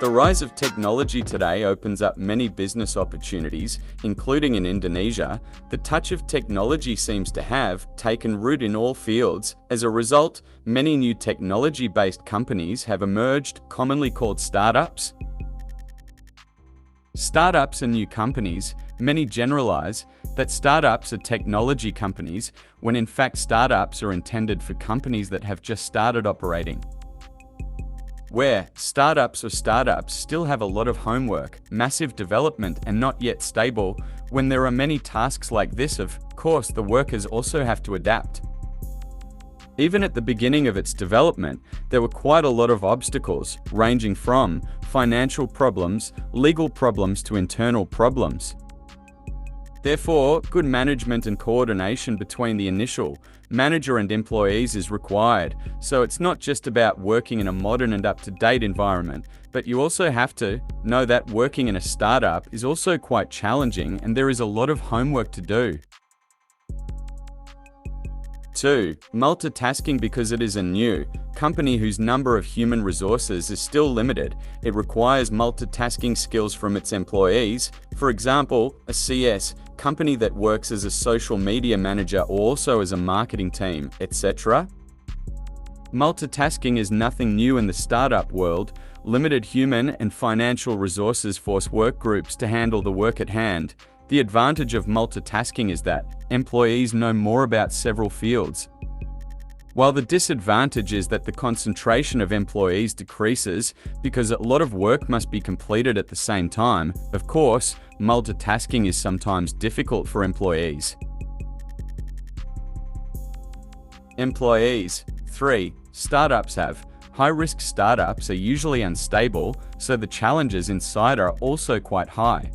The rise of technology today opens up many business opportunities, including in Indonesia. The touch of technology seems to have taken root in all fields. As a result, many new technology-based companies have emerged, commonly called startups. Startups are new companies. Many generalize that startups are technology companies, when in fact startups are intended for companies that have just started operating. Where startups still have a lot of homework, massive development, and not yet stable. When there are many tasks like this, of course, the workers also have to adapt. Even at the beginning of its development, there were quite a lot of obstacles, ranging from financial problems, legal problems to internal problems. Therefore, good management and coordination between the initial manager and employees is required. So it's not just about working in a modern and up-to-date environment, but you also have to know that working in a startup is also quite challenging and there is a lot of homework to do. 2. Multitasking. Because it is a new company whose number of human resources is still limited, it requires multitasking skills from its employees. For example, a CS company that works as a social media manager or also as a marketing team, etc. Multitasking is nothing new in the startup world. Limited human and financial resources force work groups to handle the work at hand. The advantage of multitasking is that employees know more about several fields, while the disadvantage is that the concentration of employees decreases because a lot of work must be completed at the same time. Of course, multitasking is sometimes difficult for employees. Employees. 3. Startups have high-risk. Startups are usually unstable, so the challenges inside are also quite high.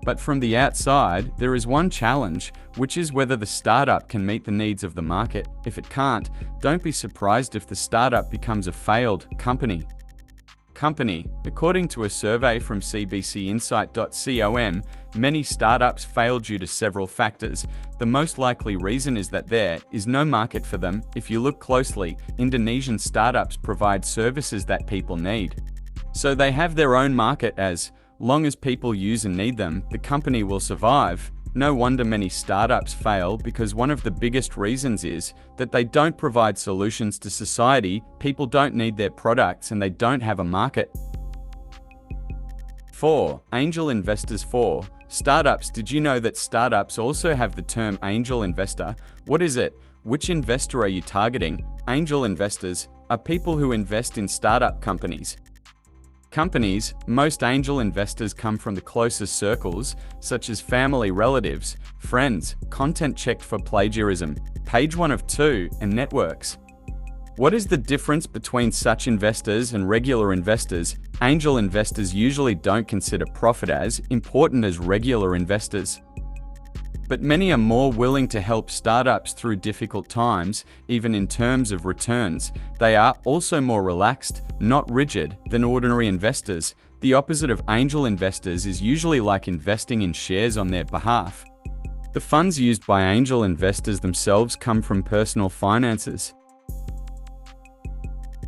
But from the outside, there is one challenge, which is whether the startup can meet the needs of the market. If it can't, don't be surprised if the startup becomes a failed company. According to a survey from cbcinsight.com, many startups fail due to several factors. The most likely reason is that there is no market for them. If you look closely, Indonesian startups provide services that people need. So they have their own market. As long as people use and need them, the company will survive. No wonder many startups fail, because one of the biggest reasons is that they don't provide solutions to society. People don't need their products and they don't have a market. 4. Angel investors. 4. Startups. Did you know that startups also have the term angel investor? What is it? Which investor are you targeting? Angel investors are people who invest in startup companies. Most angel investors come from the closest circles, such as family, relatives, friends. Content checked for plagiarism. Page 1 of 2, and networks. What is the difference between such investors and regular investors? Angel investors usually don't consider profit as important as regular investors, but many are more willing to help startups through difficult times, even in terms of returns. They are also more relaxed, not rigid, than ordinary investors. The opposite of angel investors is usually like investing in shares on their behalf. The funds used by angel investors themselves come from personal finances.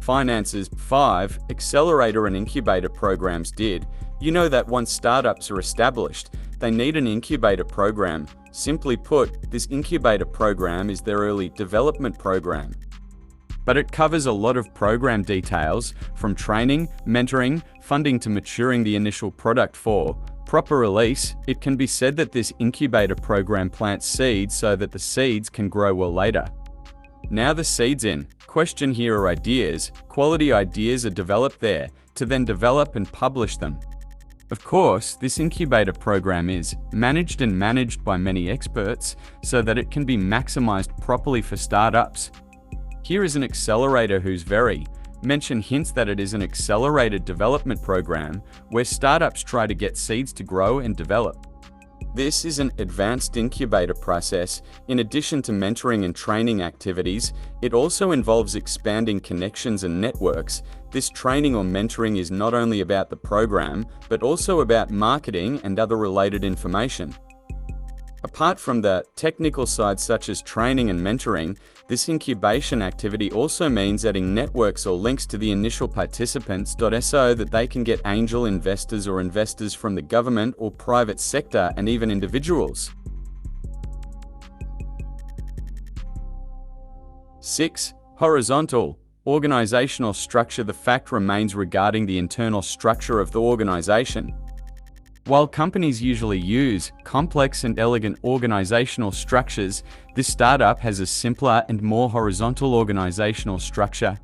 5. Accelerator and incubator programs. Did you know that once startups are established, they need an incubator program? Simply put, this incubator program is their early development program. But it covers a lot of program details, from training, mentoring, funding to maturing the initial product for proper release. It can be said that this incubator program plants seeds so that the seeds can grow well later. Now the seeds in question here are ideas. Quality ideas are developed there, to then develop and publish them. Of course, this incubator program is managed by many experts so that it can be maximized properly for startups. Here is an accelerator whose very mention hints that it is an accelerated development program where startups try to get seeds to grow and develop. This is an advanced incubator process. In addition to mentoring and training activities, it also involves expanding connections and networks. This training or mentoring is not only about the program, but also about marketing and other related information. A Apart from the technical side such as training and mentoring, this incubation activity also means adding networks or links to the initial participants so that they can get angel investors or investors from the government or private sector and even individuals. 6. Horizontal organizational structure. The fact remains regarding the internal structure of the organization. While companies usually use complex and elegant organizational structures, this startup has a simpler and more horizontal organizational structure.